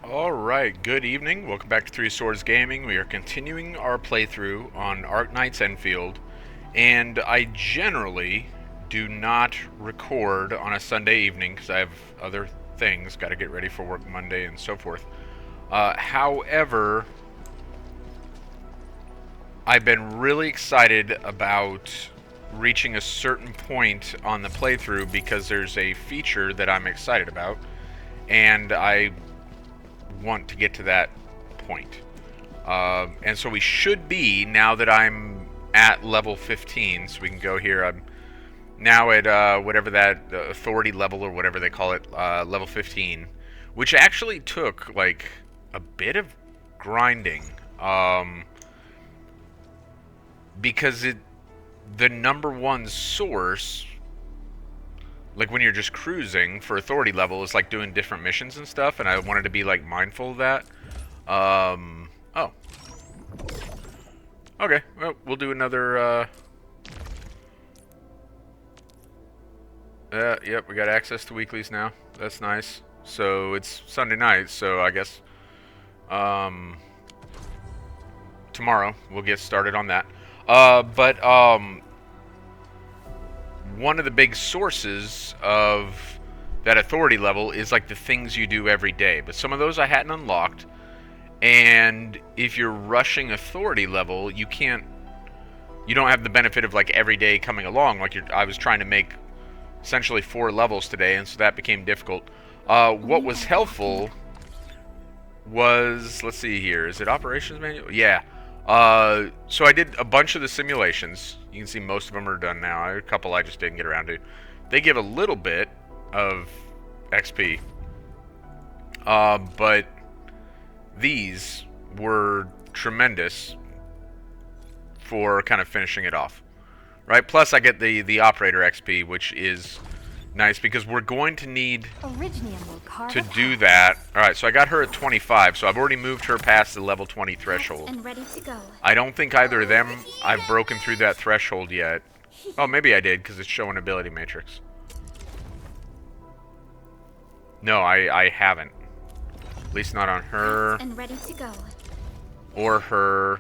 Alright, good evening. Welcome back to Three Swords Gaming. We are continuing our playthrough on Arknights Endfield, and I generally do not record on a Sunday evening because I have other things, got to get ready for work Monday and so forth. However, I've been really excited about reaching a certain point on the playthrough because there's a feature that I'm excited about, and I want to get to that point. And so we should be, now that I'm at level 15, so we can go here. I'm now at whatever that authority level or whatever they call it, level 15, which actually took like a bit of grinding, because the number one source, like when you're just cruising for authority level, is like doing different missions and stuff, and I wanted to be like mindful of that. Oh. Okay, well, we'll do another, yep, we got access to weeklies now. That's nice. So it's Sunday night, so I guess, tomorrow we'll get started on that. One of the big sources of that authority level is like the things you do every day, but some of those I hadn't unlocked, and if you're rushing authority level, you don't have the benefit of like every day coming along. Like I was trying to make essentially 4 levels today, and so that became difficult. What was helpful was, let's see here, is it operations manual? Yeah. So I did a bunch of the simulations. You can see most of them are done now. A couple I just didn't get around to. They give a little bit of XP. But these were tremendous for kind of finishing it off. Right? Plus I get the operator XP, which is nice because we're going to need to do that. Alright, so I got her at 25, so I've already moved her past the level 20 threshold. And ready to go. I don't think either of them I've broken through that threshold yet. Oh, maybe I did because it's showing ability matrix. No, I haven't. At least not on her. And ready to go. Or her.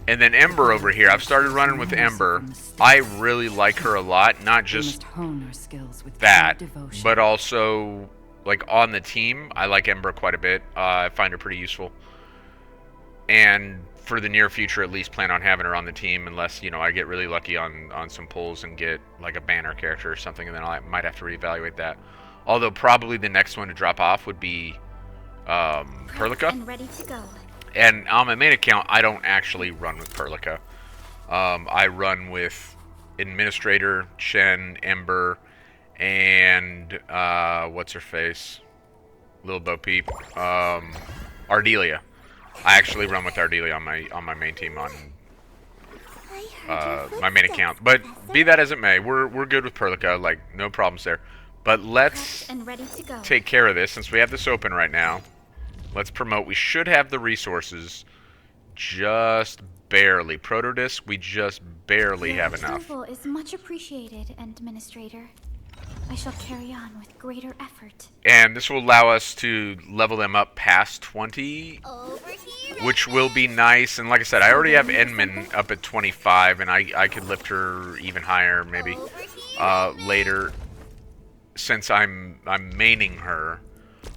And then Ember over here. I've started running with Ember. I really like her a lot. Not just that, but also like on the team. I like Ember quite a bit. I find her pretty useful. And for the near future, at least plan on having her on the team, unless, you know, I get really lucky on some pulls and get like a banner character or something, and then I might have to reevaluate that. Although probably the next one to drop off would be Perlica. And ready to go. And on my main account, I don't actually run with Perlica. I run with Administrator, Chen, Ember, and what's her face? Little Bo Peep. Ardelia. I actually run with Ardelia on my main team on my main account. But be that as it may, we're good with Perlica, like no problems there. But let's take care of this since we have this open right now. Let's promote. We should have the resources, just barely. Protodisc, we just barely have enough. Your approval is much appreciated, Administrator. I shall carry on with greater effort. And this will allow us to level them up past 20, which will be nice. And like I said, I already have Enman up at 25, and I could lift her even higher maybe later, since I'm maining her.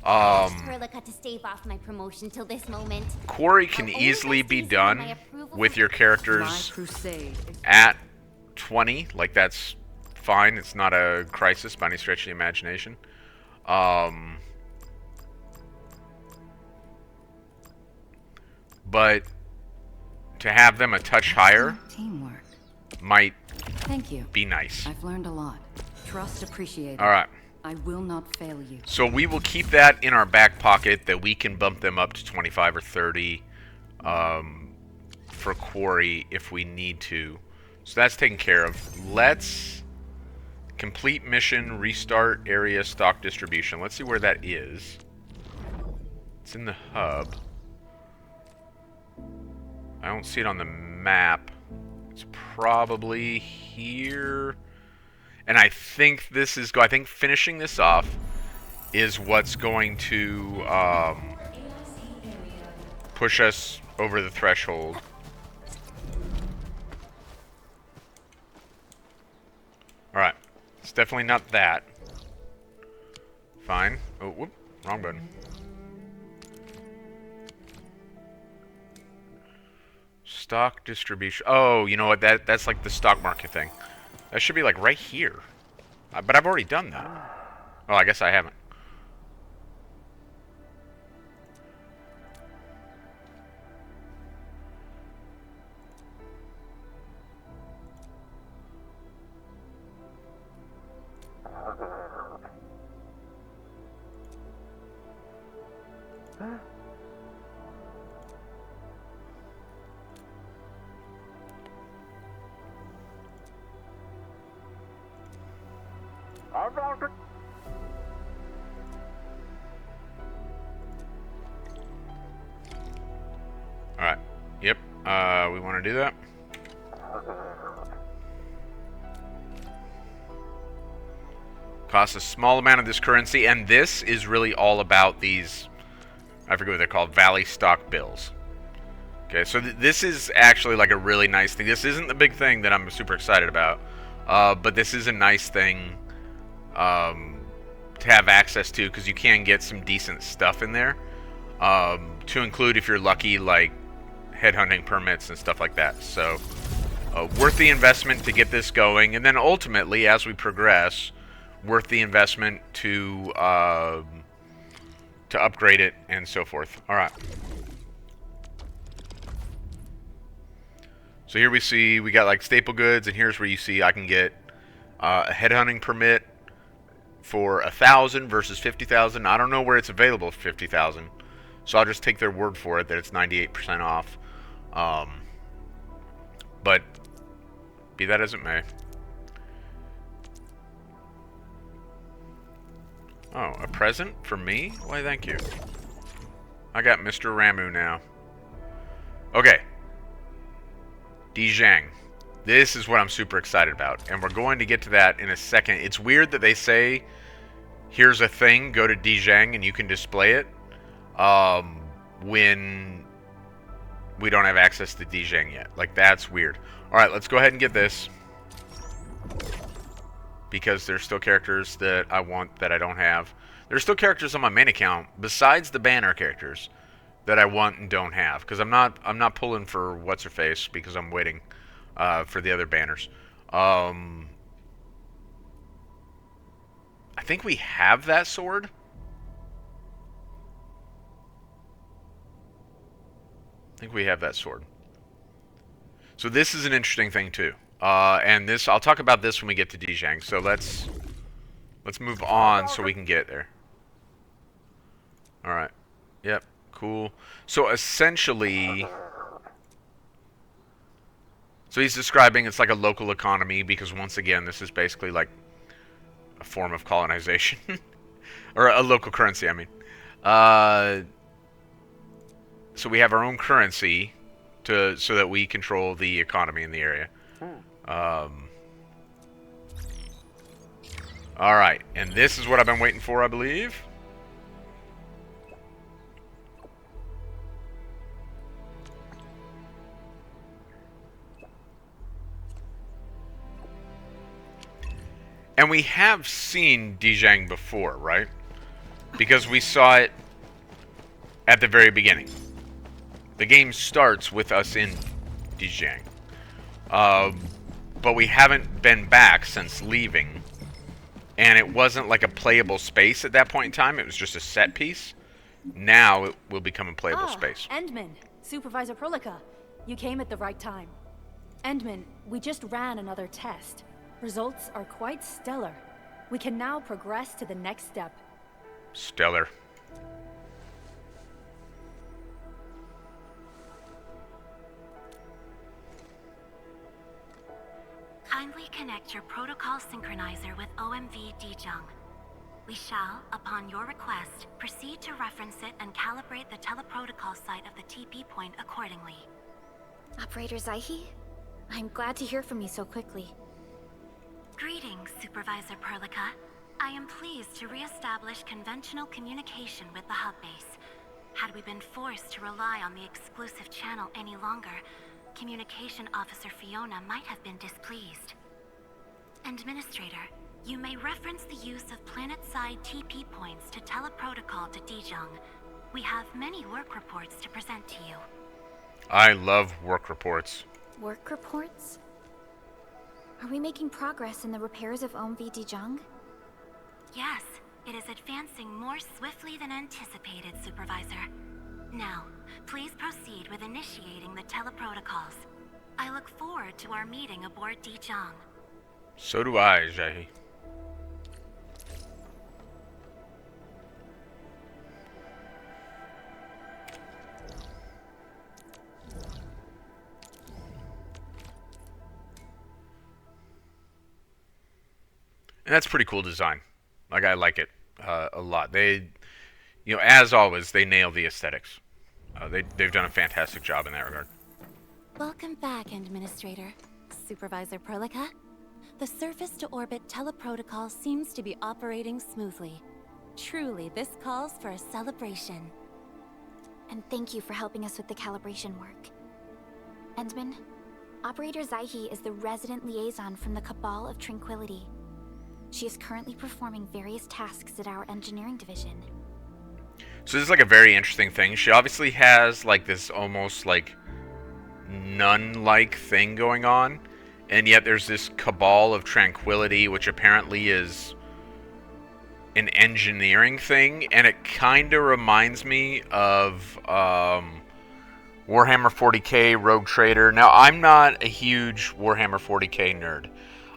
Perlica to stave off my promotion till this moment. Quarry can easily be done with your characters at 20. Like, that's fine. It's not a crisis by any stretch of the imagination. But to have them a touch higher might be nice. I've learned a lot. Trust appreciated. Alright. I will not fail you. So we will keep that in our back pocket, that we can bump them up to 25 or 30 for Quarry if we need to. So that's taken care of. Let's complete mission, restart area, stock distribution. Let's see where that is. It's in the hub. I don't see it on the map. It's probably here. And I think this is, I think finishing this off is what's going to push us over the threshold. Alright. It's definitely not that. Fine. Oh, whoop. Wrong button. Stock distribution. Oh, you know what? That's like the stock market thing. That should be like right here. But I've already done that. Oh, I guess I haven't. Alright. Yep. We want to do that. Costs a small amount of this currency, and this is really all about these, I forget what they're called, Valley Stock Bills. Okay, so this is actually like a really nice thing. This isn't the big thing that I'm super excited about, but this is a nice thing to have access to, because you can get some decent stuff in there, to include, if you're lucky, like headhunting permits and stuff like that. So worth the investment to get this going, and then ultimately, as we progress, worth the investment to upgrade it and so forth. All right. So here we see we got like staple goods, and here's where you see I can get a headhunting permit for 1,000 versus 50,000. I don't know where it's available for 50,000, so I'll just take their word for it that it's 98% off. But be that as it may. Oh, a present for me? Why, thank you. I got Mr. Ramu now. Okay. Dijang. This is what I'm super excited about, and we're going to get to that in a second. It's weird that they say, here's a thing, go to Dijang and you can display it, when we don't have access to Dijang yet. Like, that's weird. Alright, let's go ahead and get this, because there's still characters that I want that I don't have. There's still characters on my main account, besides the banner characters, that I want and don't have, because I'm not pulling for what's-her-face, because I'm waiting for the other banners. I think we have that sword. So this is an interesting thing too. And this, I'll talk about this when we get to Dijang. So let's move on so we can get there. All right. Yep. Cool. So essentially, so he's describing it's like a local economy, because once again, this is basically like a form of colonization, or a local currency. I mean, so we have our own currency so that we control the economy in the area. All right, and this is what I've been waiting for, I believe. And we have seen Dijang before, right? Because we saw it at the very beginning. The game starts with us in Dijang. But we haven't been back since leaving. And it wasn't like a playable space at that point in time. It was just a set piece. Now it will become a playable space. Endman, Supervisor Prolica, you came at the right time. Endman, we just ran another test. Results are quite stellar. We can now progress to the next step. Stellar. Kindly connect your protocol synchronizer with OMV Dijang. We shall, upon your request, proceed to reference it and calibrate the teleprotocol site of the TP point accordingly. Operator Zaihi? I'm glad to hear from you so quickly. Greetings, Supervisor Perlica. I am pleased to re-establish conventional communication with the hub base. Had we been forced to rely on the exclusive channel any longer, Communication Officer Fiona might have been displeased. Administrator, you may reference the use of planet-side TP points to teleprotocol to Dijong. We have many work reports to present to you. I love work reports. Work reports? Are we making progress in the repairs of OMV Dijong? Yes, it is advancing more swiftly than anticipated, Supervisor. Now, please proceed with initiating the teleprotocols. I look forward to our meeting aboard Dijong. So do I, Jahi. And that's pretty cool design. Like, I like it a lot. They, you know, as always, they nail the aesthetics. They've done a fantastic job in that regard. Welcome back, Administrator. Supervisor Prolica. The surface-to-orbit teleprotocol seems to be operating smoothly. Truly, this calls for a celebration. And thank you for helping us with the calibration work. Endman, Operator Zaihi is the resident liaison from the Cabal of Tranquility. She is currently performing various tasks at our engineering division. So this is like a very interesting thing. She obviously has like this almost like nun-like thing going on, and yet there's this Cabal of Tranquility, which apparently is an engineering thing, and it kind of reminds me of Warhammer 40k Rogue Trader. Now, I'm not a huge Warhammer 40k nerd.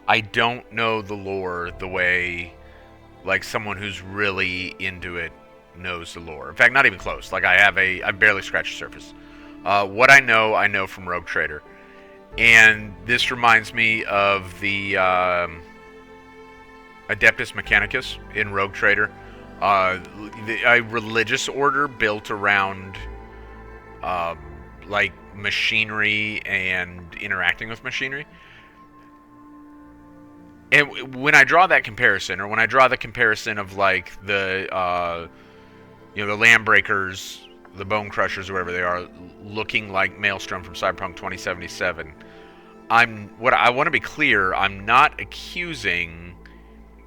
I don't know the lore the way like someone who's really into it knows the lore. In fact, not even close. Like I barely scratched the surface. What I know from Rogue Trader. And this reminds me of the Adeptus Mechanicus in Rogue Trader. A religious order built around like machinery and interacting with machinery. And when I draw that comparison, or when I draw the comparison of like the you know, the Landbreakers, the Bone Crushers, or whatever they are, looking like Maelstrom from Cyberpunk 2077, what I want to be clear, I'm not accusing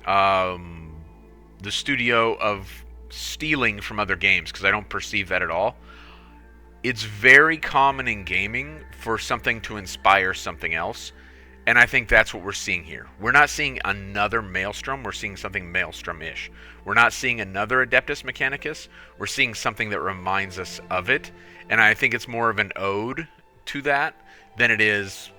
the studio of stealing from other games, because I don't perceive that at all. It's very common in gaming for something to inspire something else. And I think that's what we're seeing here. We're not seeing another Maelstrom. We're seeing something Maelstrom-ish. We're not seeing another Adeptus Mechanicus. We're seeing something that reminds us of it. And I think it's more of an ode to that than it is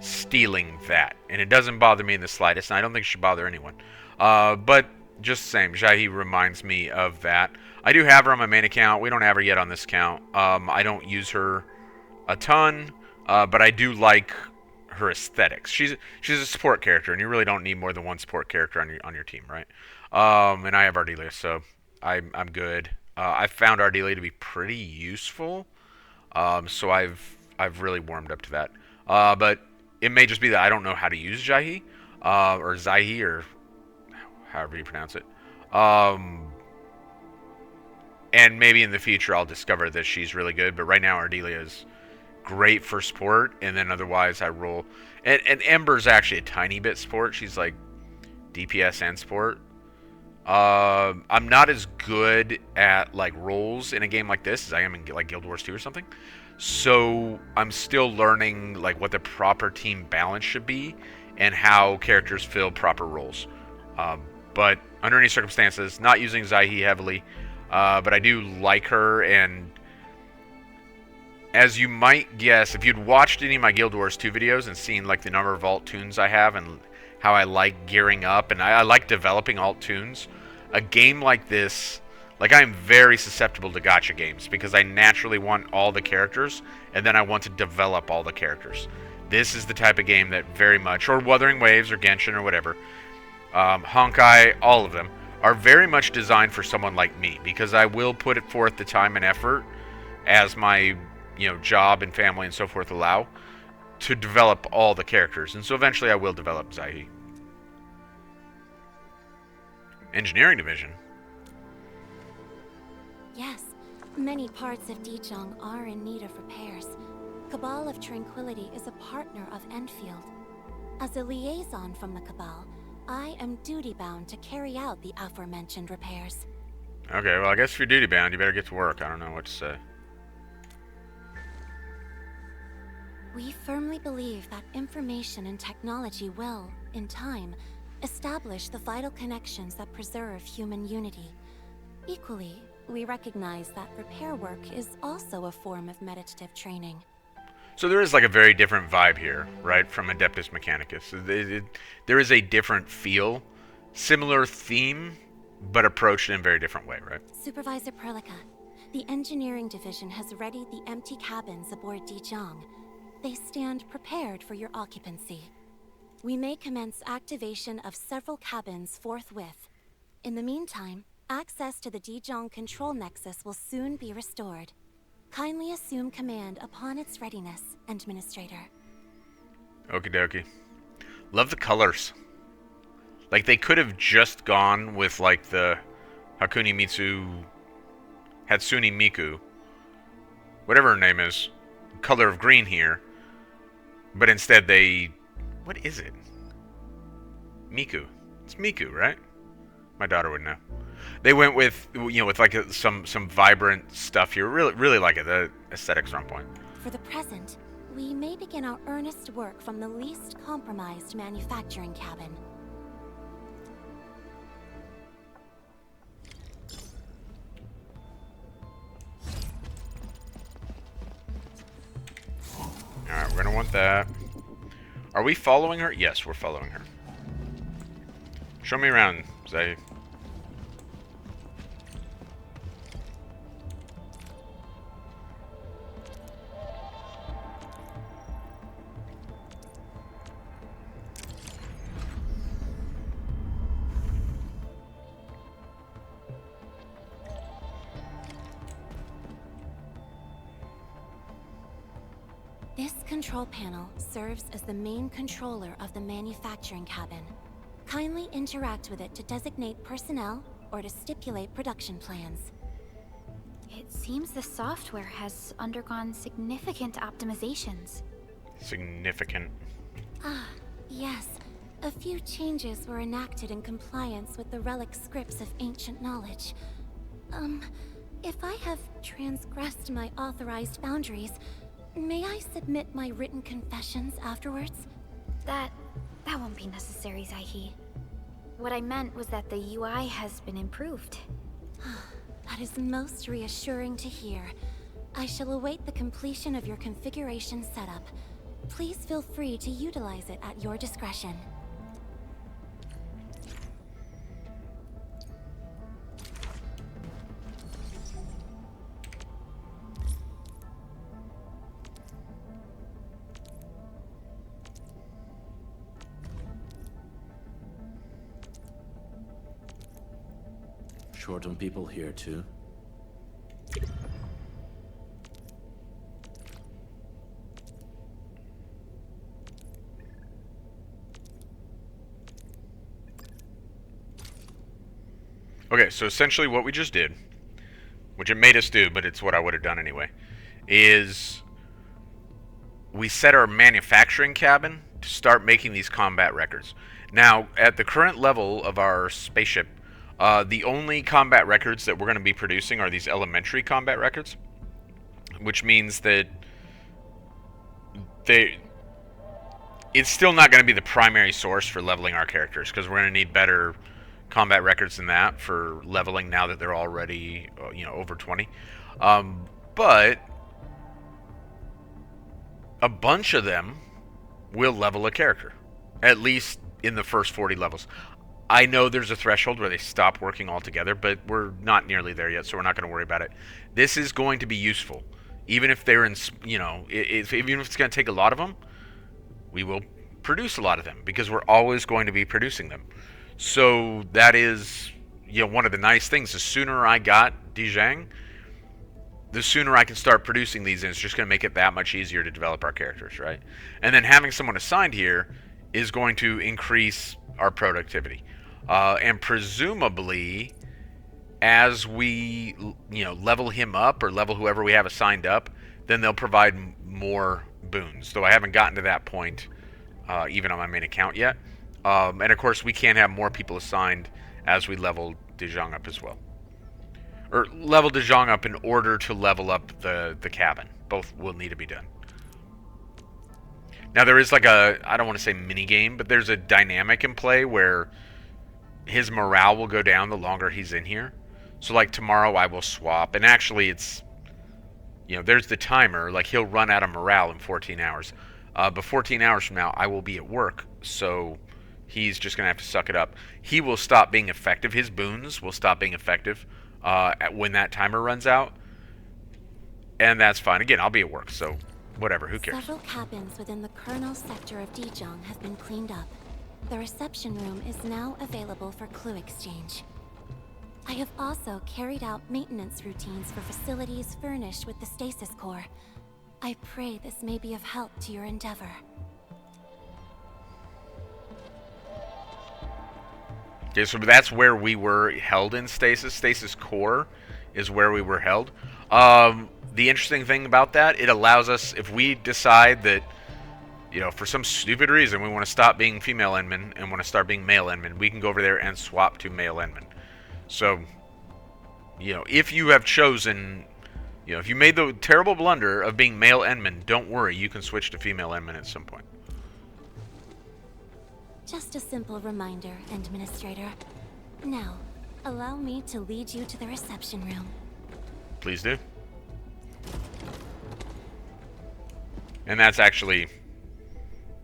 stealing that. And it doesn't bother me in the slightest. And I don't think it should bother anyone. But just the same, Jahi reminds me of that. I do have her on my main account. We don't have her yet on this account. I don't use her a ton. But I do like her aesthetics. She's a support character, and you really don't need more than one support character on your team, right? And I have Ardelia, so I'm good. I found Ardelia to be pretty useful, so I've really warmed up to that. But it may just be that I don't know how to use Jahi, or Zaihi, or however you pronounce it. And maybe in the future I'll discover that she's really good, but right now Ardelia is great for sport, and then otherwise I roll. And Ember's actually a tiny bit sport. She's like DPS and sport. I'm not as good at like rolls in a game like this as I am in like Guild Wars 2 or something. So I'm still learning like what the proper team balance should be and how characters fill proper roles. But under any circumstances, not using Zaihi heavily, but I do like her. And as you might guess, if you'd watched any of my Guild Wars 2 videos and seen like the number of alt tunes I have and how I like gearing up, and I like developing alt tunes, a game like this, like I'm very susceptible to gacha games because I naturally want all the characters and then I want to develop all the characters. This is the type of game that very much, or Wuthering Waves or Genshin or whatever, Honkai, all of them, are very much designed for someone like me because I will put it forth the time and effort as my job and family and so forth allow to develop all the characters. And so eventually I will develop Zaihi. Engineering division. Yes, Many parts of Dijiang are in need of repairs. Cabal of Tranquility is a partner of Endfield. As a liaison from the Cabal, I am duty-bound to carry out the aforementioned repairs. Okay, well, I guess if you're duty-bound, you better get to work. I don't know what to say. We firmly believe that information and technology will, in time, establish the vital connections that preserve human unity. Equally, we recognize that repair work is also a form of meditative training. So there is like a very different vibe here, right, from Adeptus Mechanicus. There is a different feel, similar theme, but approached in a very different way, right? Supervisor Perlica, the engineering division has readied the empty cabins aboard Dijiang. They stand prepared for your occupancy. We may commence activation of several cabins forthwith. In the meantime, access to the Dijiang control nexus will soon be restored. Kindly assume command upon its readiness, Administrator. Okie dokie. Love the colors. Like, they could have just gone with, like, the Hatsune Miku, whatever her name is, color of green here. But instead they... What is it? Miku. It's Miku, right? My daughter would know. They went with, you know, with like some vibrant stuff here. Really like it. The aesthetics are on point. For the present, we may begin our earnest work from the least compromised manufacturing cabin. Alright, we're gonna want that. Are we following her? Yes, we're following her. Show me around, Zay. This control panel serves as the main controller of the manufacturing cabin. Kindly interact with it to designate personnel or to stipulate production plans. It seems the software has undergone significant optimizations. Significant. Ah, yes. A few changes were enacted in compliance with the relic scripts of ancient knowledge. If I have transgressed my authorized boundaries, may I submit my written confessions afterwards? That won't be necessary, Zaihi. What I meant was that the UI has been improved. That is most reassuring to hear. I shall await the completion of your configuration setup. Please feel free to utilize it at your discretion. Short on people here, too. Okay, so essentially what we just did, which it made us do, but it's what I would have done anyway, is we set our manufacturing cabin to start making these combat records. Now, at the current level of our spaceship, the only combat records that we're going to be producing are these elementary combat records, which means that it's still not going to be the primary source for leveling our characters, because we're going to need better combat records than that for leveling now that they're already, you know, over 20. But a bunch of them will level a character, at least in the first 40 levels. I know there's a threshold where they stop working altogether, but we're not nearly there yet, so we're not going to worry about it. This is going to be useful. Even if they're in, you know, even if it's going to take a lot of them, we will produce a lot of them, because we're always going to be producing them. So that is, you know, one of the nice things. The sooner I got Dijiang, the sooner I can start producing these, and it's just going to make it that much easier to develop our characters, right? And then having someone assigned here is going to increase our productivity. And presumably, as we, level him up or level whoever we have assigned up, then they'll provide more boons. Though I haven't gotten to that point even on my main account yet. And of course, we can have more people assigned as we level De Jong up as well. Or level De Jong up in order to level up the cabin. Both will need to be done. Now there is like I don't want to say mini game, but there's a dynamic in play where his morale will go down the longer he's in here. So like tomorrow I will swap, and actually it's, there's the timer, like he'll run out of morale in 14 hours. But 14 hours from now I will be at work, so he's just going to have to suck it up. He will stop being effective. His boons will stop being effective when that timer runs out. And that's fine. Again, I'll be at work, so whatever, who cares? Several cabins within the kernel sector of Dijong have been cleaned up. The reception room is now available for clue exchange. I have also carried out maintenance routines for facilities furnished with the stasis core. I pray this may be of help to your endeavor. Okay, so that's where we were held in stasis. Stasis core is where we were held. The interesting thing about that, it allows us, if we decide that, for some stupid reason we want to stop being female Endmen and want to start being male Endmen, we can go over there and swap to male Endmen. So, if you have chosen, if you made the terrible blunder of being male Endmen, don't worry, you can switch to female Endmen at some point. Just a simple reminder, Administrator. Now, allow me to lead you to the reception room. Please do. And that's actually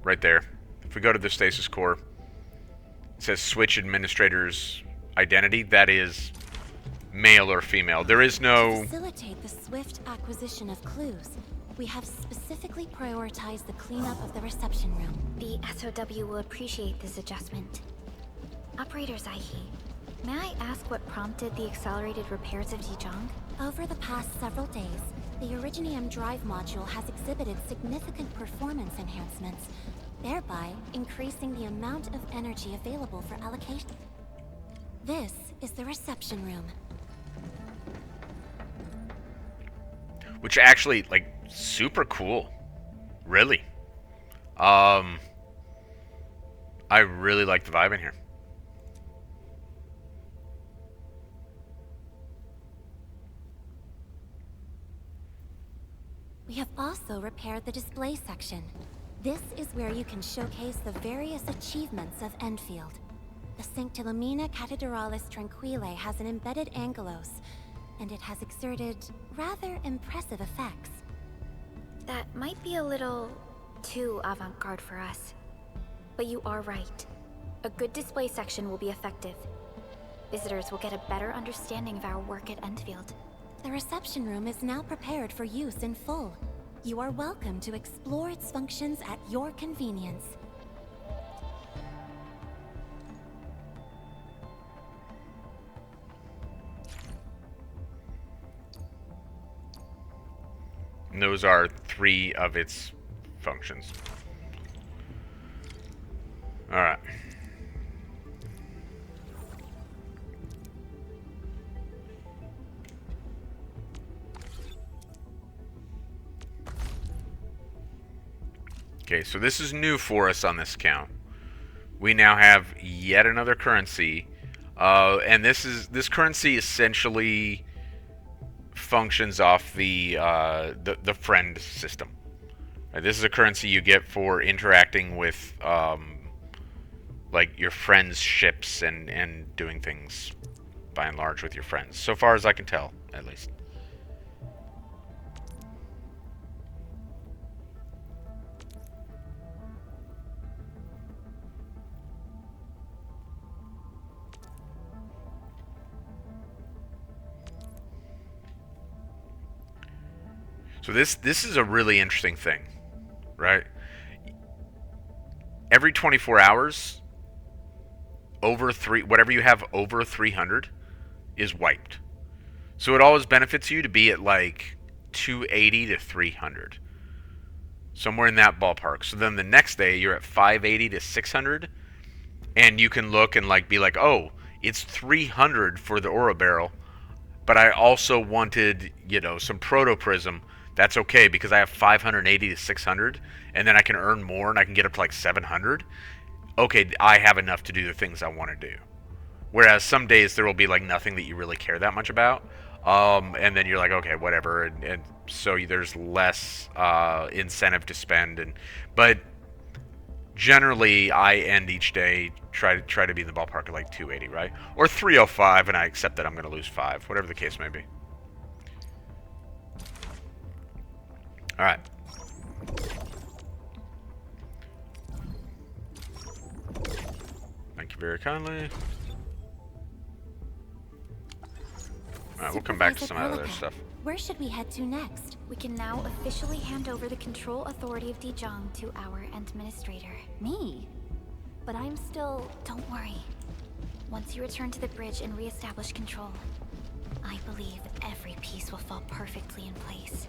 right there. If we go to the stasis core, it says switch administrator's identity. That is male or female. There is no... To facilitate the swift acquisition of clues, we have specifically prioritized the cleanup of the reception room. The SOW will appreciate this adjustment. Operator Zaihi, may I ask what prompted the accelerated repairs of Dijong? Over the past several days, the Originium drive module has exhibited significant performance enhancements, thereby increasing the amount of energy available for allocation. This is the reception room. Which actually, super cool. Really. I really like the vibe in here. We have also repaired the display section. This is where you can showcase the various achievements of Endfield. The Sanctilumina Cathedralis Tranquille has an embedded angelos, and it has exerted rather impressive effects. That might be a little too avant-garde for us. But you are right. A good display section will be effective. Visitors will get a better understanding of our work at Endfield. The reception room is now prepared for use in full. You are welcome to explore its functions at your convenience. And those are 3 of its functions. Alright. Okay, so this is new for us on this account. We now have yet another currency, and this currency essentially functions off the friend system. Right, this is a currency you get for interacting with like your friends' ships and doing things by and large with your friends. So far as I can tell, at least. So this is a really interesting thing, right? Every 24 hours, whatever you have over 300 is wiped. So it always benefits you to be at like 280 to 300. Somewhere in that ballpark. So then the next day you're at 580 to 600, and you can look and be like, oh, it's 300 for the ore barrel. but I also wanted, you know, some protoprism. That's okay because I have 580 to 600, and then I can earn more and I can get up to like 700. Okay, I have enough to do the things I want to do. Whereas some days there will be like nothing that you really care that much about, and then you're like, okay, whatever, and so there's less incentive to spend. But generally, I end each day try to be in the ballpark of like 280, right, or 305, and I accept that I'm going to lose 5, whatever the case may be. All right. Thank you very kindly. Alright, we'll come back to some other stuff. Where should we head to next? We can now officially hand over the control authority of Dijong to our administrator. Me? But I'm still... Don't worry. Once you return to the bridge and reestablish control, I believe every piece will fall perfectly in place.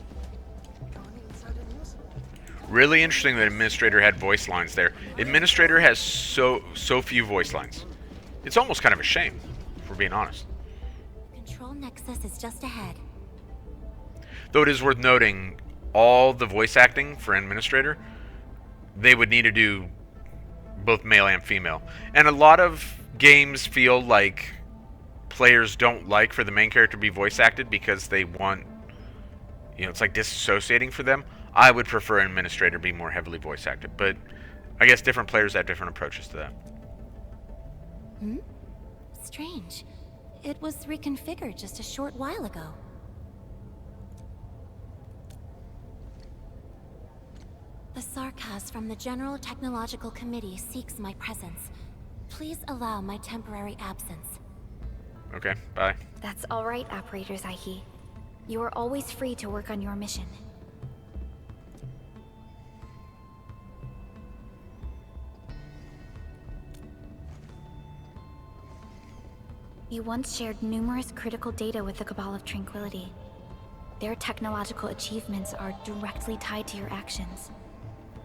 Really interesting that Administrator had voice lines there. Administrator has so few voice lines. It's almost kind of a shame, if we're being honest. Control Nexus is just ahead. Though it is worth noting, all the voice acting for Administrator, they would need to do both male and female. And a lot of games feel like players don't like for the main character to be voice acted because they want, you know, it's like disassociating for them. I would prefer an Administrator be more heavily voice acted, but I guess different players have different approaches to that. Strange. It was reconfigured just a short while ago. The Sarkaz from the General Technological Committee seeks my presence. Please allow my temporary absence. Okay, bye. That's all right, Operator Zaihi. You are always free to work on your mission. You once shared numerous critical data with the Cabal of Tranquility. Their technological achievements are directly tied to your actions.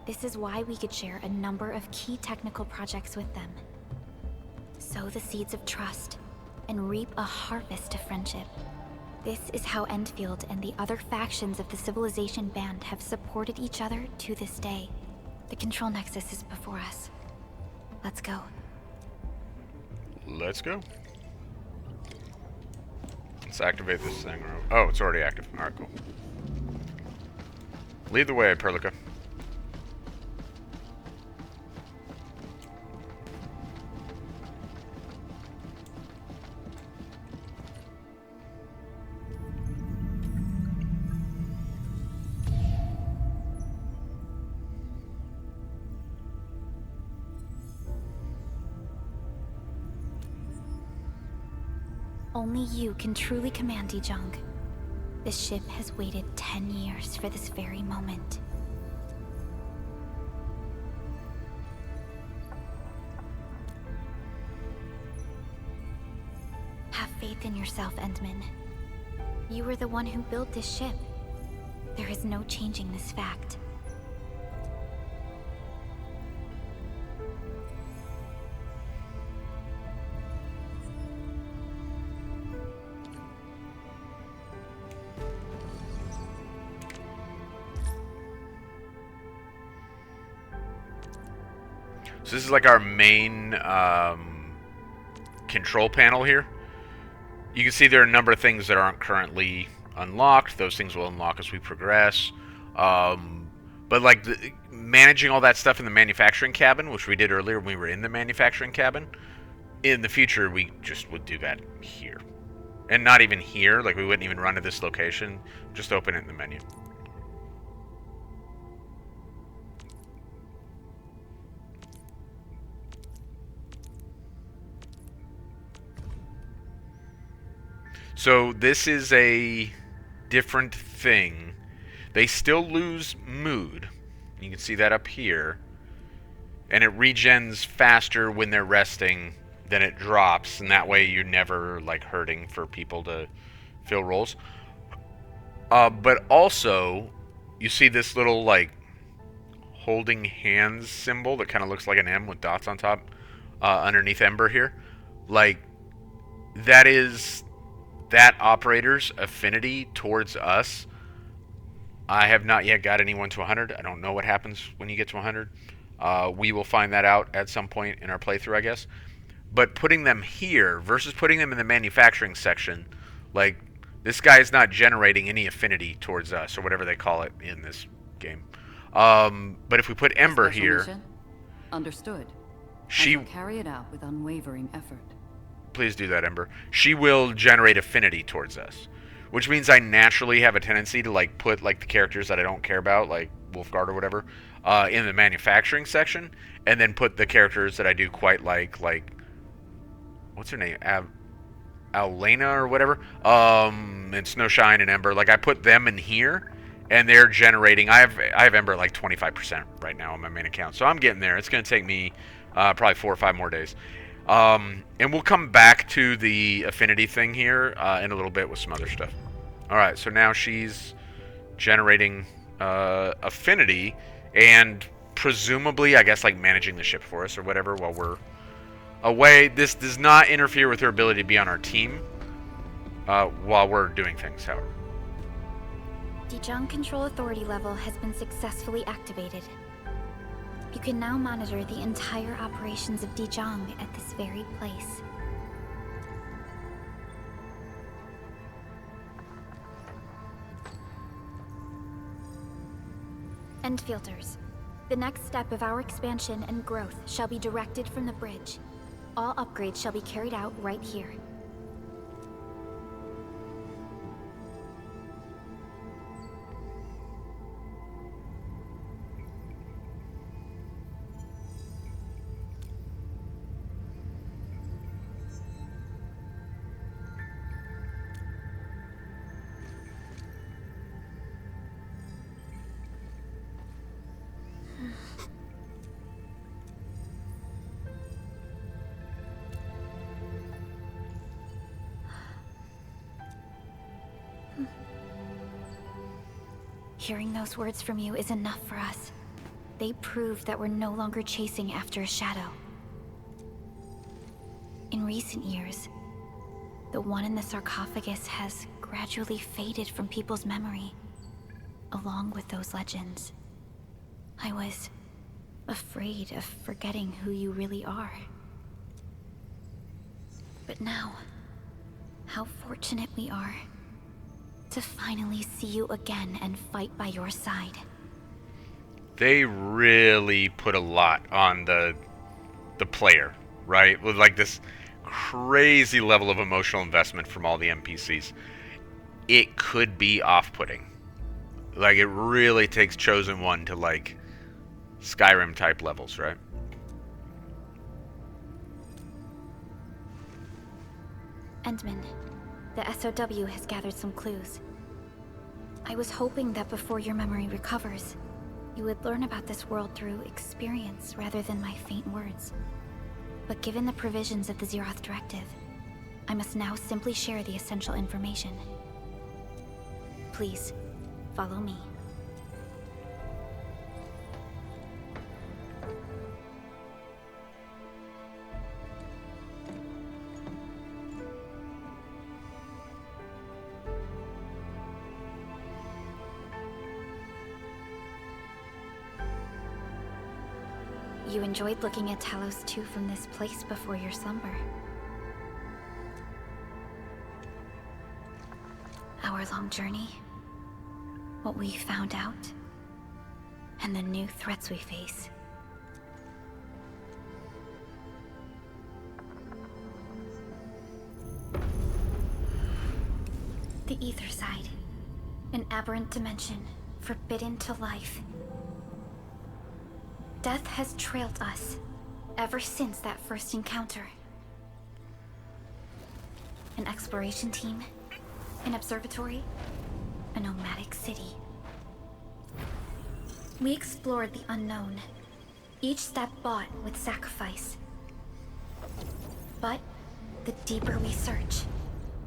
This is why we could share a number of key technical projects with them. Sow the seeds of trust, and reap a harvest of friendship. This is how Endfield and the other factions of the Civilization Band have supported each other to this day. The Control Nexus is before us. Let's go. Let's go. Let's activate this thing. Oh, it's already active. Alright, cool. Lead the way, Perlica. Only you can truly command Dijong. This ship has waited 10 years for this very moment. Have faith in yourself, Endman. You were the one who built this ship. There is no changing this fact. So this is like our main control panel here. You can see there are a number of things that aren't currently unlocked. Those things will unlock as we progress. But like managing all that stuff in the manufacturing cabin, which we did earlier when we were in the manufacturing cabin, in the future we just would do that here. And not even here, like we wouldn't even run to this location, just open it in the menu. So this is a different thing. They still lose mood. You can see that up here. And it regens faster when they're resting than it drops. And that way you're never like hurting for people to fill roles. But also, you see this little like holding hands symbol that kind of looks like an M with dots on top underneath Ember here. Like, that is that operator's affinity towards us, I have not yet got anyone to 100. I don't know what happens when you get to 100. We will find that out at some point in our playthrough, I guess. But putting them here versus putting them in the manufacturing section, like, this guy is not generating any affinity towards us, or whatever they call it in this game. But if we put Ember Special here... mission? Understood. She... I shall carry it out with unwavering effort. Please do that, Ember. She will generate affinity towards us. Which means I naturally have a tendency to, like, put, like, the characters that I don't care about, like Wolfguard or whatever, in the manufacturing section, and then put the characters that I do quite like, what's her name? Alena or whatever, and Snowshine and Ember. Like, I put them in here, and they're generating... I have Ember like 25% right now on my main account, so I'm getting there. It's going to take me probably 4 or 5 more days. And we'll come back to the affinity thing here in a little bit with some other stuff. Alright, so now she's generating affinity and presumably, I guess, like, managing the ship for us or whatever while we're away. This does not interfere with her ability to be on our team while we're doing things, however. Dijong Control Authority level has been successfully activated. You can now monitor the entire operations of Dijong at this very place. Endfielders, the next step of our expansion and growth shall be directed from the bridge. All upgrades shall be carried out right here. Hearing those words from you is enough for us. They prove that we're no longer chasing after a shadow. In recent years, the one in the sarcophagus has gradually faded from people's memory, along with those legends. I was afraid of forgetting who you really are. But now, how fortunate we are to finally see you again and fight by your side. They really put a lot on the player, right? With, like, this crazy level of emotional investment from all the NPCs. It could be off-putting. Like, it really takes Chosen One to, like, Skyrim type levels, right? Endman, the SOW has gathered some clues. I was hoping that before your memory recovers, you would learn about this world through experience rather than my faint words. But given the provisions of the Zeroth Directive, I must now simply share the essential information. Please, follow me. You enjoyed looking at Talos 2 from this place before your slumber. Our long journey, what we found out, and the new threats we face. The Ether Side, an aberrant dimension forbidden to life. Death has trailed us ever since that first encounter. An exploration team, an observatory, a nomadic city. We explored the unknown, each step bought with sacrifice. But the deeper we search,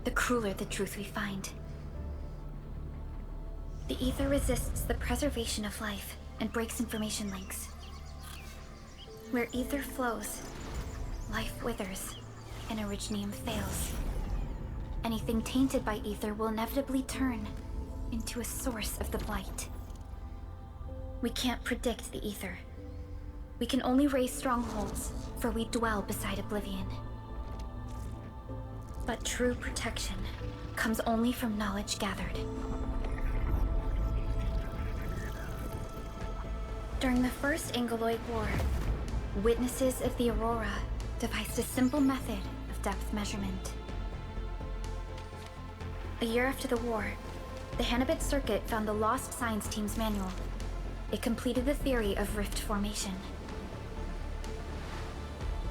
the crueler the truth we find. The Ether resists the preservation of life and breaks information links. Where ether flows, life withers, and originium fails. Anything tainted by ether will inevitably turn into a source of the blight. We can't predict the ether. We can only raise strongholds, for we dwell beside oblivion. But true protection comes only from knowledge gathered. During the First Angoloid War, witnesses of the Aurora devised a simple method of depth measurement. A year after the war, the Hannibit Circuit found the Lost Science Team's manual. It completed the theory of rift formation.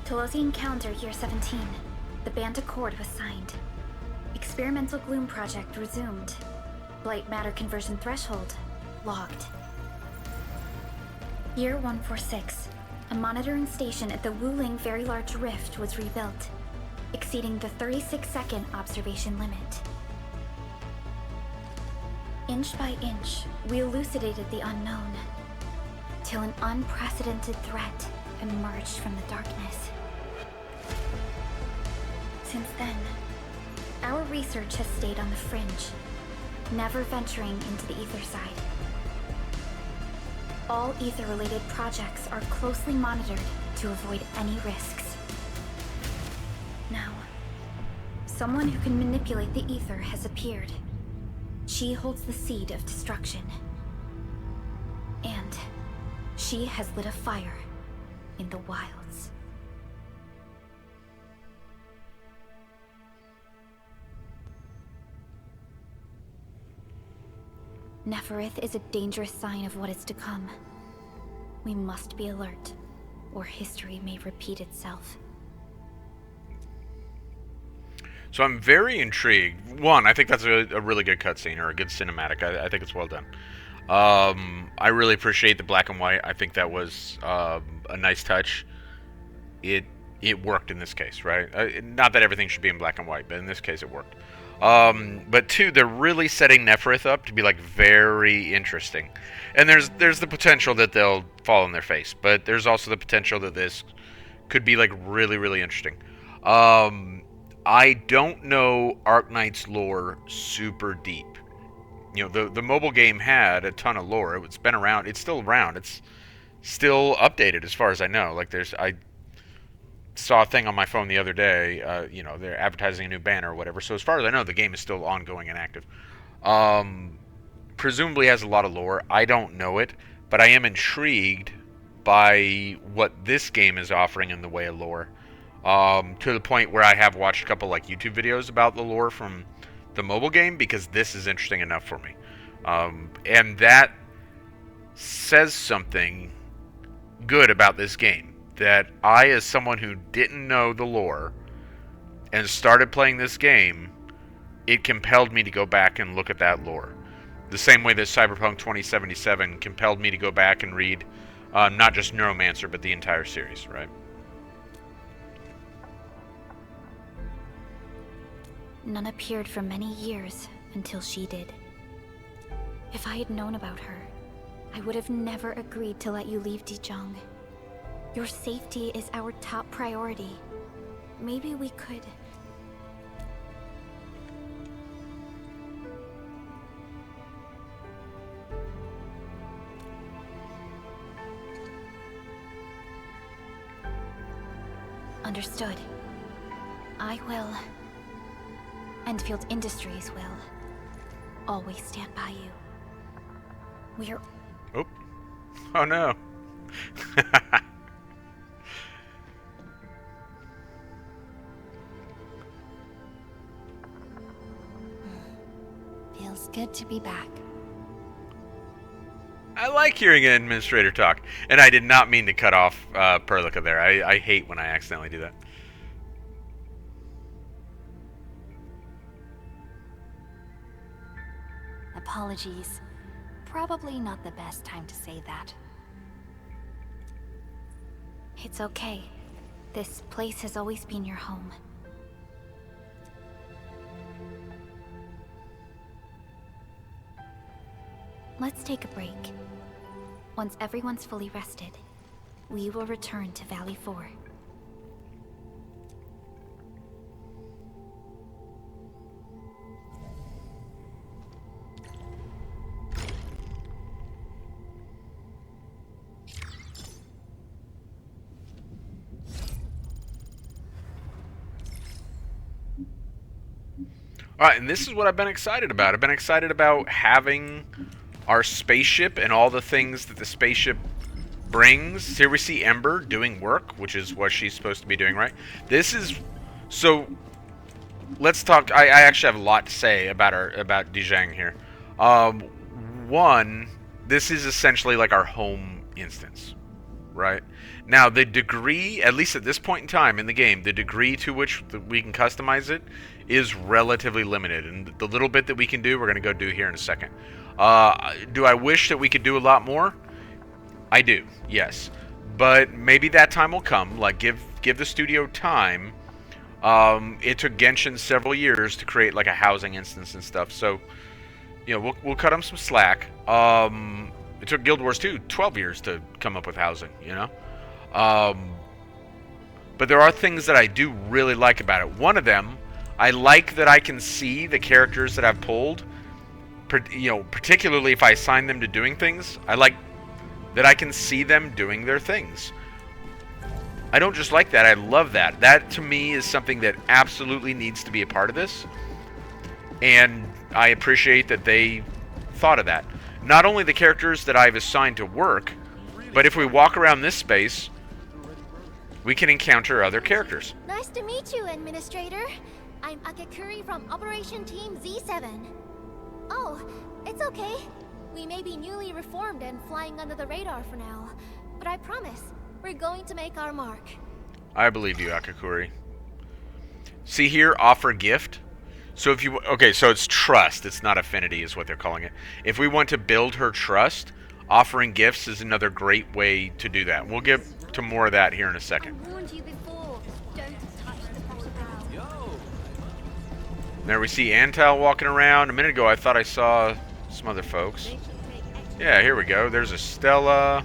Tolosi encounter year 17. The Band Accord was signed. Experimental Gloom project resumed. Blight matter conversion threshold logged. Year 146. A monitoring station at the Wuling Very Large Rift was rebuilt, exceeding the 36-second observation limit. Inch by inch, we elucidated the unknown, till an unprecedented threat emerged from the darkness. Since then, our research has stayed on the fringe, never venturing into the ether side. All ether-related projects are closely monitored to avoid any risks. Now, someone who can manipulate the ether has appeared. She holds the seed of destruction. And she has lit a fire in the wilds. Neferith is a dangerous sign of what is to come. We must be alert, or history may repeat itself. So I'm very intrigued. One, I think that's a really good cutscene, or a good cinematic. I think it's well done. I really appreciate the black and white. I think that was a nice touch. It worked in this case, right? Not that everything should be in black and white, but in this case it worked. But two, they're really setting Neferith up to be like very interesting. And there's the potential that they'll fall on their face, but there's also the potential that this could be like really, really interesting. I don't know Arknights lore super deep. You know, the mobile game had a ton of lore. It's been around. It's still around. It's still updated as far as I know. Like I saw a thing on my phone the other day, you know, they're advertising a new banner or whatever. So as far as I know, the game is still ongoing and active. Presumably has a lot of lore. I don't know it, but I am intrigued by what this game is offering in the way of lore. To the point where I have watched a couple like YouTube videos about the lore from the mobile game, because this is interesting enough for me. And that says something good about this game. That I, as someone who didn't know the lore and started playing this game, it compelled me to go back and look at that lore. The same way that Cyberpunk 2077 compelled me to go back and read not just Neuromancer, but the entire series, right? None appeared for many years until she did. If I had known about her, I would have never agreed to let you leave Dijon. Your safety is our top priority. Maybe we could... Understood. I will. Endfield Industries will. Always stand by you. We're... Oh. Oh no. Feels good to be back. I like hearing an administrator talk. And I did not mean to cut off Perlica there. I hate when I accidentally do that. Apologies. Probably not the best time to say that. It's okay. This place has always been your home. Let's take a break. Once everyone's fully rested, we will return to Valley 4. Alright, and this is what I've been excited about. I've been excited about having our spaceship and all the things that the spaceship brings. Here we see Ember doing work, which is what she's supposed to be doing, right? This is... So, let's talk... I actually have a lot to say about Dijang here. One, this is essentially like our home instance, right? Now, the degree, at least at this point in time in the game, the degree to which we can customize it is relatively limited. And the little bit that we can do, we're going to go do here in a second. Do I wish that we could do a lot more? I do, yes. But maybe that time will come. Like, give the studio time. It took Genshin several years to create, like, a housing instance and stuff. So, you know, we'll cut them some slack. It took Guild Wars 2 12 years to come up with housing, you know? But there are things that I do really like about it. One of them, I like that I can see the characters that I've pulled, you know, particularly if I assign them to doing things. I like that I can see them doing their things. I don't just like that, I love that. That, to me, is something that absolutely needs to be a part of this. And I appreciate that they thought of that. Not only the characters that I've assigned to work, but if we walk around this space, we can encounter other characters. Nice to meet you, Administrator. I'm Akakuri from Operation Team Z7. Oh, it's okay. We may be newly reformed and flying under the radar for now, but I promise, we're going to make our mark. I believe you, Akakuri. See here, offer gift. So if you... Okay, so it's trust. It's not affinity is what they're calling it. If we want to build her trust, offering gifts is another great way to do that. We'll get to more of that here in a second. I warned you before. Don't touch the protocol. There we see Antal walking around. A minute ago, I thought I saw some other folks. Yeah, here we go. There's Estella.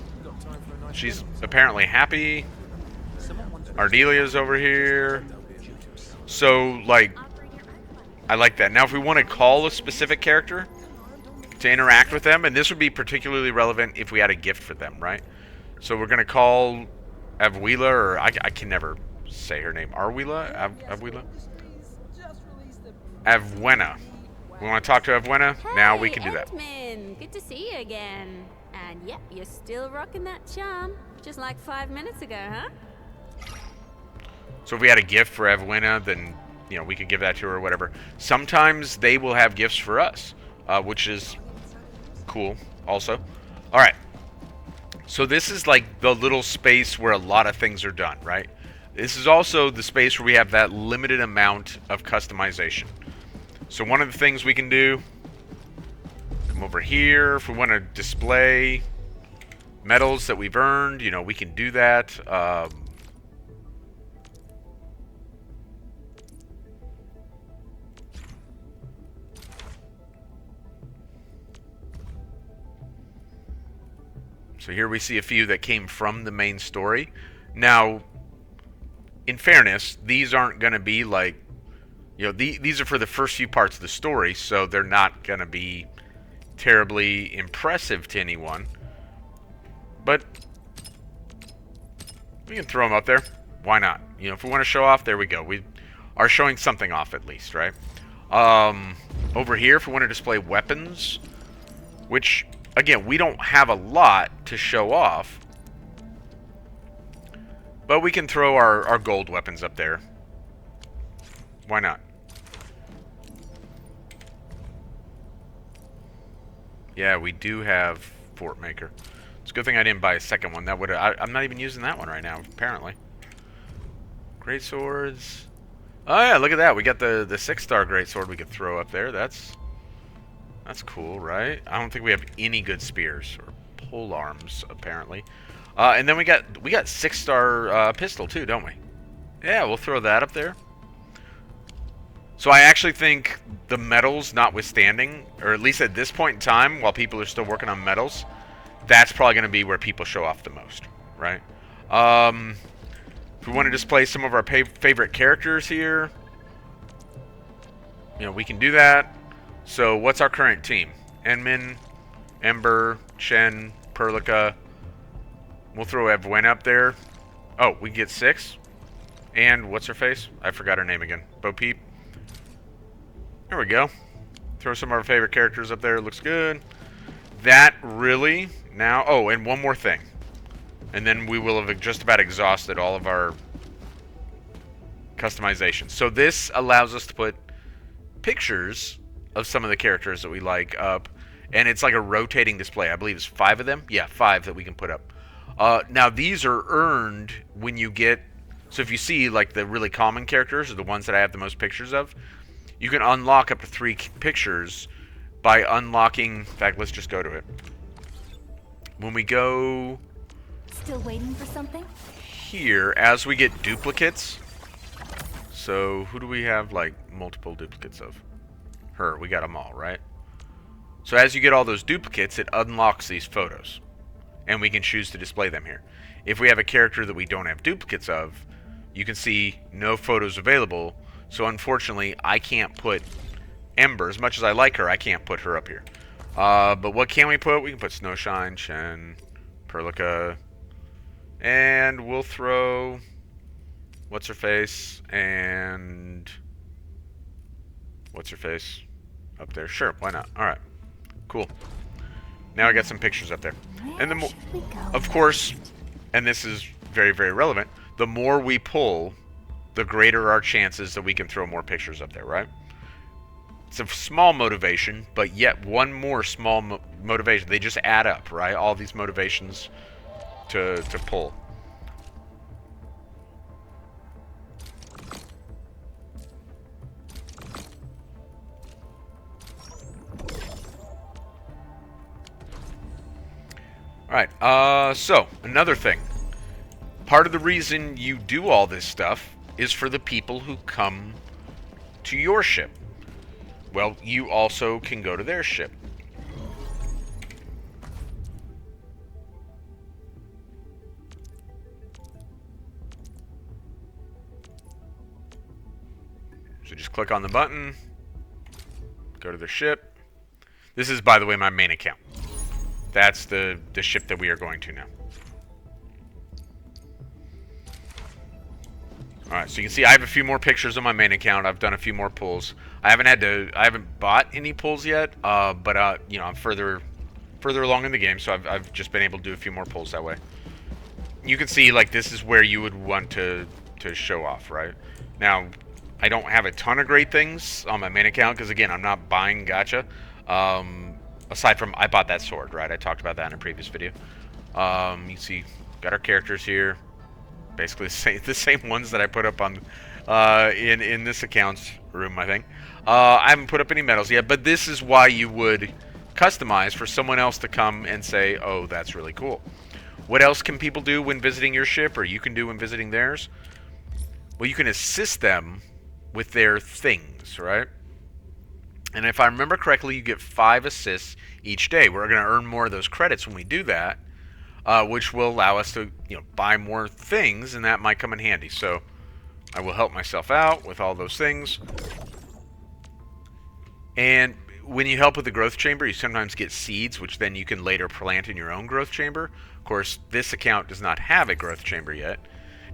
She's apparently happy. Ardelia's over here. So, like, I like that. Now, if we want to call a specific character to interact with them, and this would be particularly relevant if we had a gift for them, right? So we're going to call Avwila, or I can never say her name. Arwila? Avwila? Avwena. We want to talk to Avwena? Hey, now we can do that. Endman. Good to see you again. And yep, you're still rocking that charm. Just like 5 minutes ago, huh? So if we had a gift for Avwena, then, you know, we could give that to her or whatever. Sometimes they will have gifts for us, which is cool also. Alright. So this is like the little space where a lot of things are done, right? This is also the space where we have that limited amount of customization. So one of the things we can do, come over here, if we want to display medals that we've earned, you know, we can do that. So here we see a few that came from the main story. Now, in fairness, these aren't going to be like, you know, these are for the first few parts of the story, so they're not going to be terribly impressive to anyone. But we can throw them up there. Why not? You know, if we want to show off, there we go. We are showing something off at least, right? Over here, if we want to display weapons, which, again, we don't have a lot to show off, but we can throw our gold weapons up there. Why not? Yeah, we do have Fort Maker. It's a good thing I didn't buy a second one. That would I'm not even using that one right now, apparently. Great swords. Oh yeah, look at that. We got the 6-star great sword we could throw up there. That's cool, right? I don't think we have any good spears or pole arms, apparently. And then we got 6-star pistol too, don't we? Yeah, we'll throw that up there. So I actually think the medals notwithstanding, or at least at this point in time, while people are still working on medals, that's probably going to be where people show off the most, right? If we want to display some of our favorite characters here, you know, we can do that. So what's our current team? Enmin, Ember, Chen, Perlica. We'll throw Avwen up there. Oh, we get 6. And what's her face? I forgot her name again. Bo Peep. There we go. Throw some of our favorite characters up there. It looks good. That really now... Oh, and one more thing. And then we will have just about exhausted all of our customization. So this allows us to put pictures of some of the characters that we like up. And it's like a rotating display. I believe it's 5 of them. Yeah, 5 that we can put up. Now, these are earned when you get... So if you see, like, the really common characters, or the ones that I have the most pictures of, you can unlock up to 3 pictures by unlocking... In fact, let's just go to it. When we go... Still waiting for something? Here, as we get duplicates... So, who do we have, like, multiple duplicates of? Her. We got them all, right? So as you get all those duplicates, it unlocks these photos. And we can choose to display them here. If we have a character that we don't have duplicates of, you can see no photos available. So unfortunately, I can't put Ember. As much as I like her, I can't put her up here. But what can we put? We can put Snowshine, Shen, Perlica. And we'll throw... What's-her-face and... What's-her-face up there. Sure, why not? Alright. Cool. Now I got some pictures up there. And the of course, and this is very, very relevant, the more we pull, the greater our chances that we can throw more pictures up there, right? It's a small motivation, but yet one more small motivation. They just add up, right? All these motivations to pull. Alright, so, another thing. Part of the reason you do all this stuff is for the people who come to your ship. Well, you also can go to their ship. So just click on the button, go to their ship. This is, by the way, my main account. That's the ship that we are going to now. Alright, so you can see I have a few more pictures on my main account. I've done a few more pulls. I haven't bought any pulls yet, but you know, I'm further along in the game, so I've just been able to do a few more pulls that way. You can see, like, this is where you would want to show off, right? Now, I don't have a ton of great things on my main account, because again, I'm not buying gacha. Aside from, I bought that sword, right? I talked about that in a previous video. You see, got our characters here. Basically the same ones that I put up on in this account's room, I think. I haven't put up any medals yet, but this is why you would customize for someone else to come and say, oh, that's really cool. What else can people do when visiting your ship, or you can do when visiting theirs? Well, you can assist them with their things, right? And if I remember correctly, you get 5 assists each day. We're going to earn more of those credits when we do that, which will allow us to, you know, buy more things, and that might come in handy. So I will help myself out with all those things. And when you help with the growth chamber, you sometimes get seeds, which then you can later plant in your own growth chamber. Of course, this account does not have a growth chamber yet.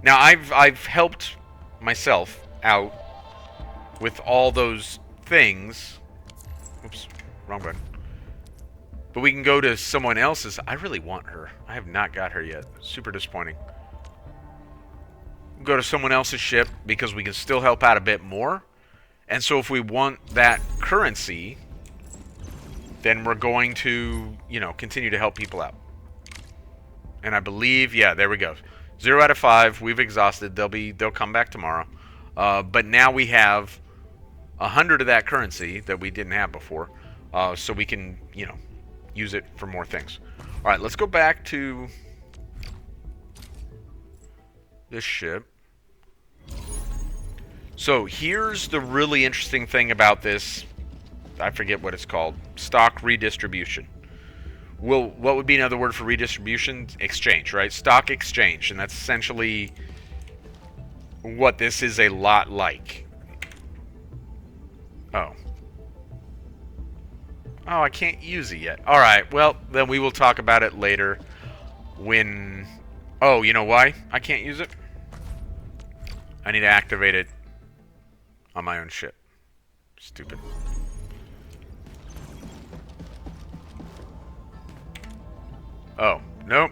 Now, I've helped myself out with all those things. Oops, wrong button. But we can go to someone else's. I really want her. I have not got her yet. Super disappointing. Go to someone else's ship because we can still help out a bit more. And so if we want that currency, then we're going to, you know, continue to help people out. And I believe, yeah, there we go. 0 out of 5. We've exhausted. They'll come back tomorrow. But now we have 100 of that currency that we didn't have before, so we can, you know, use it for more things. All right, let's go back to this ship. So here's the really interesting thing about this. I forget what it's called. Stock redistribution. Well, what would be another word for redistribution? Exchange, right? Stock exchange, and that's essentially what this is a lot like. Oh. Oh, I can't use it yet. Alright, well, then we will talk about it later when... Oh, you know why I can't use it? I need to activate it on my own ship. Stupid. Oh, nope.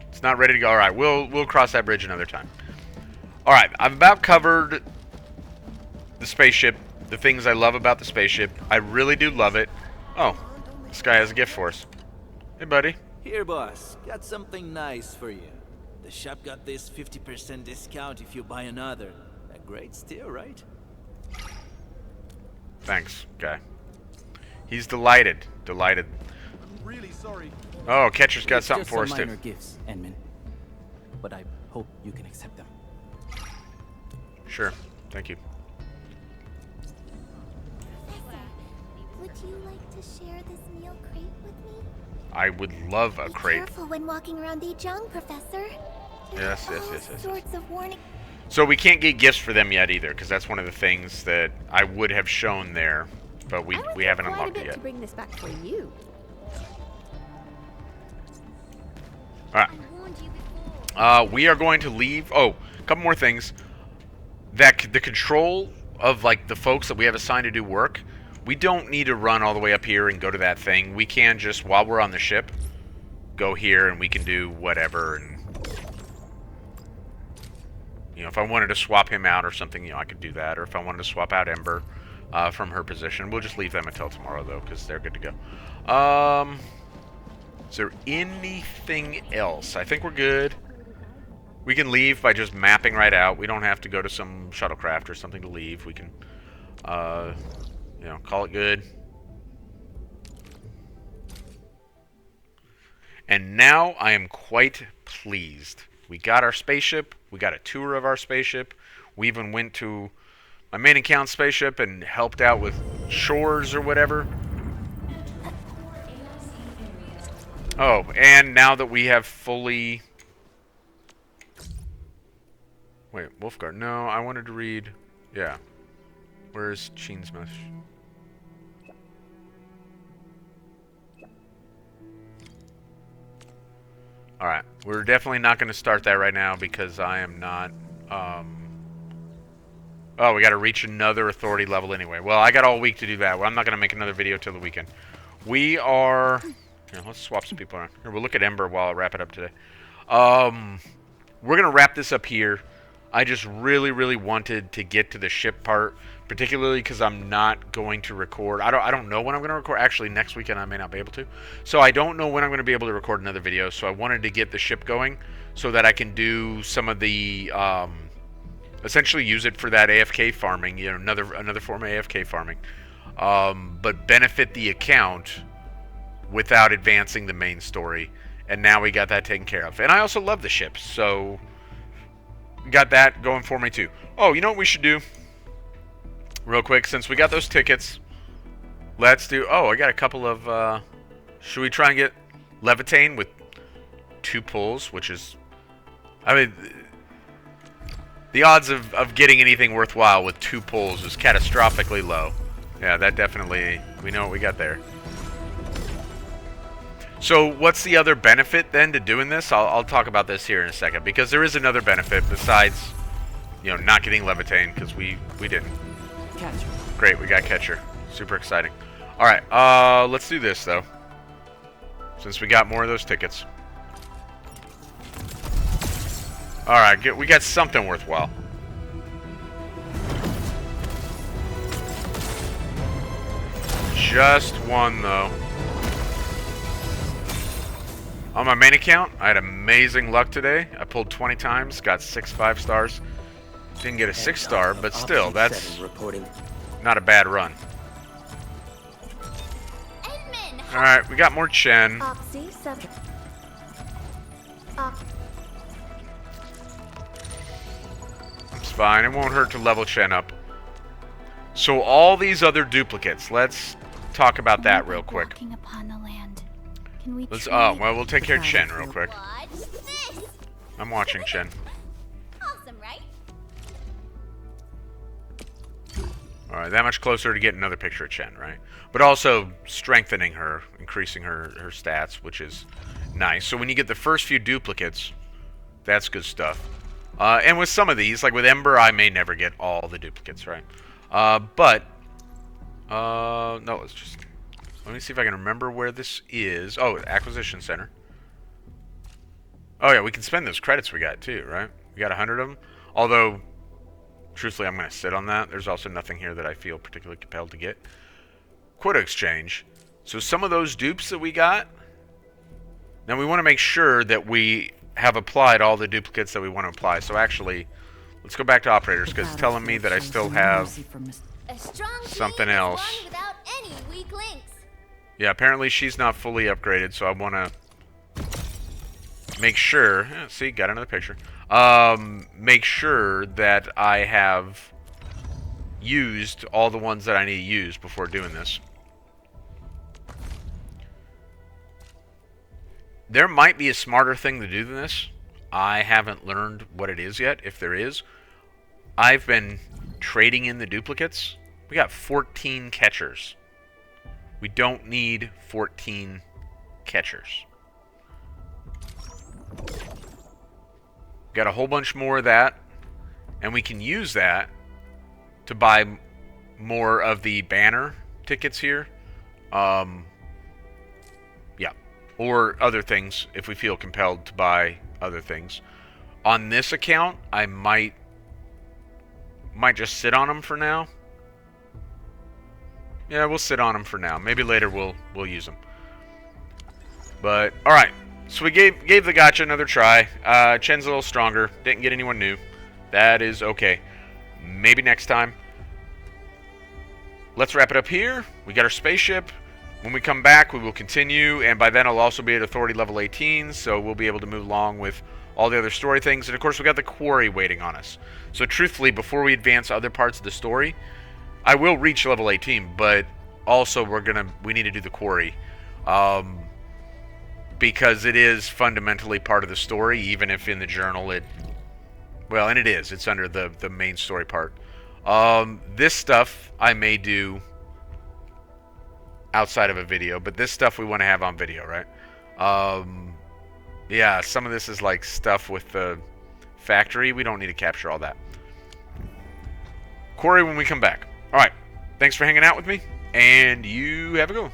It's not ready to go. Alright, we'll cross that bridge another time. Alright, I've about covered the spaceship, the things I love about the spaceship. I really do love it. Oh, this guy has a gift for us. Hey, buddy. Here, boss. Got something nice for you. The shop got this 50% discount if you buy another. A great steal, right? Thanks, guy. He's delighted. Delighted. I'm really sorry. Oh, Catcher's got something Just for us, some too. minor gifts, Enman. But I hope you can accept them. Sure. Thank you. Would you like to share this meal crate with me? I would love a Be crate. careful when walking around Dijong, Professor. Yes, There are yes, all yes, yes. sorts of warning. So we can't get gifts for them yet either, because that's one of the things that I would have shown there, but we haven't unlocked it yet. To bring this back for you. Alright. We are going to leave. Oh, a couple more things. That the control of like the folks that we have assigned to do work, we don't need to run all the way up here and go to that thing. We can just, while we're on the ship, go here and we can do whatever. And you know, if I wanted to swap him out or something, you know, I could do that. Or if I wanted to swap out Ember from her position, we'll just leave them until tomorrow though, because they're good to go. Is there anything else? I think we're good. We can leave by just mapping right out. We don't have to go to some shuttlecraft or something to leave. We can, you know, call it good. And now I am quite pleased. We got our spaceship. We got a tour of our spaceship. We even went to my main account spaceship and helped out with chores or whatever. Oh, and now that we have fully... Wait, Wolfguard. No, I wanted to read... Yeah. Where's Cheensmith? Alright. We're definitely not going to start that right now because I am not... Oh, we got to reach another authority level anyway. Well, I got all week to do that. Well, I'm not going to make another video till the weekend. We are... Here, let's swap some people around. Here, we'll look at Ember while I wrap it up today. We're going to wrap this up here. I just really, really wanted to get to the ship part, particularly because I'm not going to record. I don't know when I'm going to record. Actually, next weekend I may not be able to. So I don't know when I'm going to be able to record another video. So I wanted to get the ship going so that I can do some of the, essentially use it for that AFK farming. You know, another form of AFK farming, but benefit the account without advancing the main story. And now we got that taken care of. And I also love the ship, so got that going for me too. Oh, you know what we should do? Real quick, since we got those tickets, let's do... Oh, I got a couple of... should we try and get Levitain with 2 pulls, which is... I mean, the odds of getting anything worthwhile with 2 pulls is catastrophically low. Yeah, that definitely... We know what we got there. So what's the other benefit then to doing this? I'll talk about this here in a second, because there is another benefit besides, you know, not getting Levitain, because we didn't. Catcher. Great, we got Catcher. Super exciting. All right, let's do this though, since we got more of those tickets. All right, we got something worthwhile. Just one though. On my main account, I had amazing luck today. I pulled 20 times, got 6 5-stars. Didn't get a 6-star, but still, that's not a bad run. Alright, we got more Chen. It's fine, it won't hurt to level Chen up. So all these other duplicates, let's talk about that real quick. Let's, well, we'll take care of Chen real quick. I'm watching Chen. Awesome, right? Alright, that much closer to getting another picture of Chen, right? But also strengthening her, increasing her stats, which is nice. So when you get the first few duplicates, that's good stuff. And with some of these, like with Ember, I may never get all the duplicates, right? But No, let's just... Let me see if I can remember where this is. Oh, Acquisition Center. Oh, yeah, we can spend those credits we got, too, right? We got 100 of them. Although, truthfully, I'm going to sit on that. There's also nothing here that I feel particularly compelled to get. Quota exchange. So some of those dupes that we got... Now, we want to make sure that we have applied all the duplicates that we want to apply. So, actually, let's go back to operators, because it's telling me that I still have something else. Without any weak links. Yeah, apparently she's not fully upgraded, so I want to make sure... see, got another picture. Make sure that I have used all the ones that I need to use before doing this. There might be a smarter thing to do than this. I haven't learned what it is yet, if there is. I've been trading in the duplicates. We got 14 catchers. We don't need 14 catchers. Got a whole bunch more of that. And we can use that to buy more of the banner tickets here. Yeah. Or other things if we feel compelled to buy other things. On this account, I might just sit on them for now. Yeah, we'll sit on them for now. Maybe later we'll use them. But all right, so we gave the gacha another try. Chen's a little stronger. Didn't get anyone new. That is okay. Maybe next time. Let's wrap it up here. We got our spaceship. When we come back, we will continue, and by then I'll also be at Authority level 18, so we'll be able to move along with all the other story things. And of course, we got the quarry waiting on us. So truthfully, before we advance other parts of the story, I will reach level 18, but also we need to do the quarry. Because it is fundamentally part of the story, even if in the journal well, and it's under the main story part. This stuff I may do outside of a video, but this stuff we want to have on video, right? Yeah, some of this is like stuff with the factory. We don't need to capture all that. Quarry when we come back. All right, thanks for hanging out with me, and you have a good one.